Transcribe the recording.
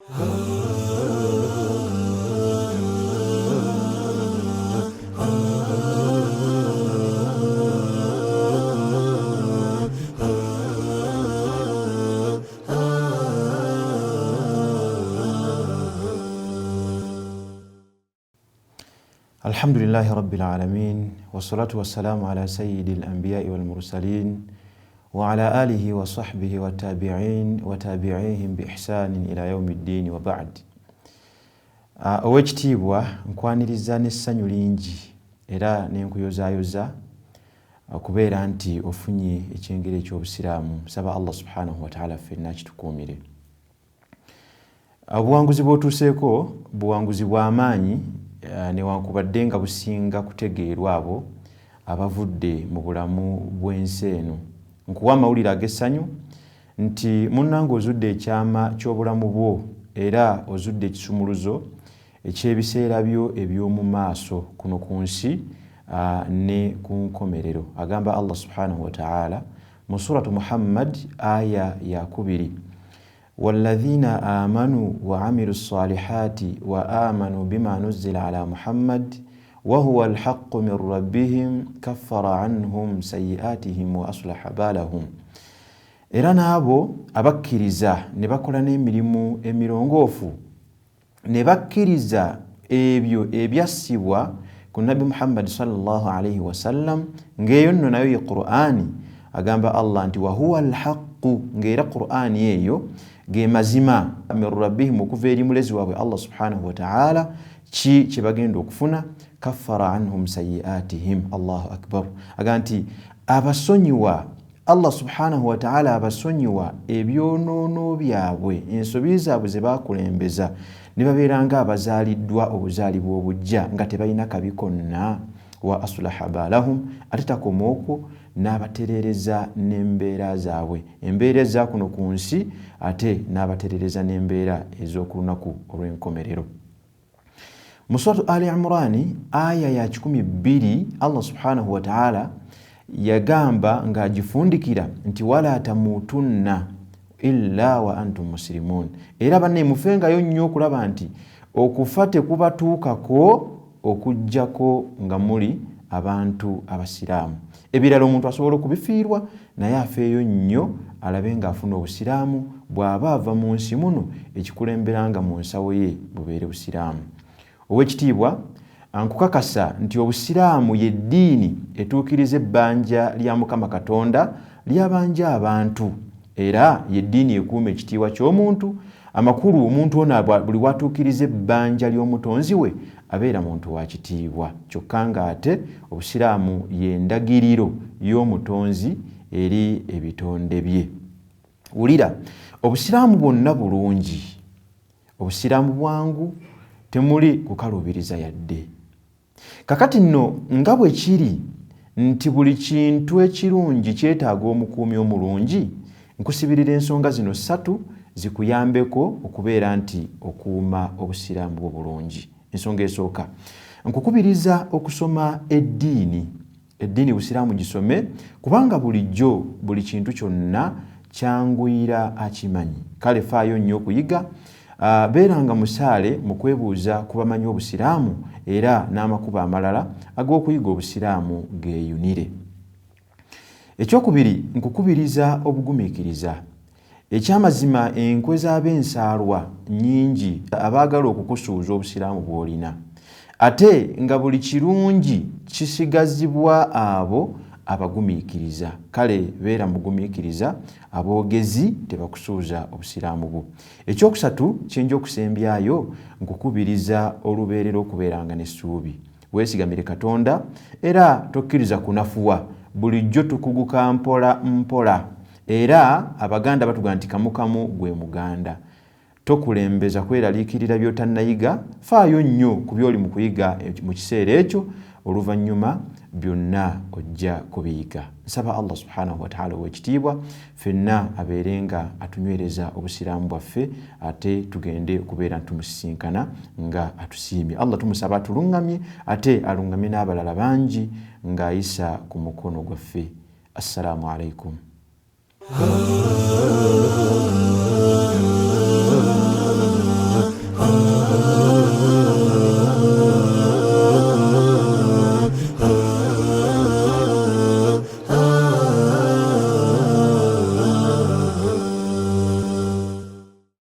Alhamdulillahi Rabbil Alamin, wassalatu wassalamu ala sayyidil anbiya'i wal mursalin wa ala alihi wa sahbihi wa tabi'in wa tabi'ihim bi ihsanin ila yawmiddin wa ba'd. Owekitiibwa nkwaniriza n'essanyu lingi era n'enkuyozayoza okubeera nti ofunye ekyengera eky'obusiraamu. Nsaba Allah subhanahu wa ta'ala ffenna akitukuumire. Obuwanguzi bw'otuuseeko buwanguzi bw'amaanyi newankubadde nga businga kutegeerwa abo abavudde mu bulamu bw'ensi eno. Nkuwa amawulire ag'essanyu nti munnange ozudde ekyama ky'obulamu bwo era ozudde ekisumuluzo eky'ebiseera byo eby'omu maaso kuno ku nsi ne ku nkomerero. Agamba Allah subhanahu wa ta'ala mu suratu Muhammad aya ya 2, والذين آمنوا وعملوا الصالحات وآمنوا بما نزل على محمد وهو الحق من ربهم كفر عنهم سيئاتهم وأصلح بالهم. Era nabo abakkiriza ne bakola n'emirimu emirongofu ne bakkiriza ebyo ebyassibwa ku Nabi Muhammad sallallahu alayhi wa sallam, ng'eyo nno nayo ye Qur'ani. Agamba Allah nti wa huwa al-haqqu, ng'era Qur'ani eyo ge mazima min rabbihim, okuva eri mulezi waabwe Allah subhanahu wa ta'ala. Kye bagenda okufuna? Kaffara anhum sayiatihim. Allahu akbar. Aga nti abasonyiwa, Allah subhanahu wa ta'ala abasonyiwa ebyonoono byabwe, ensobi zaabwe ze bakulembeza, ne babeeranga abazaaliddwa obuzaalibwa obujja nga tebalina kabi konna. Wa aslaha balahum, ate takomaoko n'abaterereza n'embeera zaabwe, embeera eza kuno ku nsi, ate n'abaterereza n'embeera ez'okulunaku olw'enkomerero. Mu suratu Ali Imran aya ya 12 Allah subhanahu wa ta'ala yagamba ng'agifundikira nti wala tamutunna illa wa antum muslimun. Era banne mufengayo nnyo okulaba nti okufa tekubatuukako okujjako nga muli abantu abasiraamu. Ebirala omuntu asobola okubifiirwa, naye afeeyo nnyo alabe ng'afuna obusiraamu bw'aba ava mu nsi muno, ekikulemberanga mu nsawo ye bubeere busiraamu. Owekitiibwa, nkukakasa nti obusiraamu ye ddiini etuukiriza ebbanja lya Mukama Katonda lyabanja abantu, era ye ddiini ekuuma ekitiibwa ky'omuntu. Amakulu omuntu ono buli watuukiriza ebbanja ly'omutonzi we abeera muntu wa kitiibwa, kyokka ng'ate obusiraamu ye ndagiriro y'omutonzi eri ebitonde bye. Wulira, obusiraamu bwonna bulungi, obusiraamu bwangu, temuli kukaluubiriza yadde. Kakati nno nga bwe kiri nti buli kintu ekirungi kyetaaga omukuumi omulungi, nkusibirira ensonga zino 3 zikuyambeko okubeera nti okuuma obusiraamu bwo bulungi. Ensonga esooka, nkukubiriza okusoma eddiini busiraamu gisome, kubanga bulijjo buli kintu kyonna kyanguyira akimanyi. Kale faayo nnyo okuyiga, beeranga musaale mu kwebuuza ku bamanyi obusiraamu era n'amakubo amalala ag'okuyiga obusiraamu geeyunire. Ekyokubiri, nkukubiriza obugumiikiriza. Ekyamazima enkwe z'ab'ensaalwa nnyingi abaagala okukusuuza obusiraamu bw'olina, ate nga buli kirungi kisigazibwa abo abagumiikiriza. Kale beera mugumiikiriza, aboogezi tebakusuuza obusiraamu bwo. Ekyokusatu kyenja okusembyayo, nkukubiriza olubeerera okubeeranga n'essuubi. Weesigamire Katonda era tokkiriza kunafuwa, bulijjo tukuguka mpola mpola. Era Abaganda batuga nti kamukamu gwe muganda. Tokulembeza kweraliikirira by'otannayiga, faayo nnyo ku by'oli mu kuyiga mu kiseera ekyo, oluvannyuma byonna ojja kubiyiga. Nsaba Allah subhanahu wa ta'ala ow'ekitiibwa ffenna abeerenga atunywereza obusiraamu bwaffe, ate tugende okubeera ntumusisinkana nga atusiimye. Allah tumusaba atuluŋŋamye, ate aluŋŋamye n'abalala bangi ng'ayisa ku mukono gwaffe. Assalamu alaikum.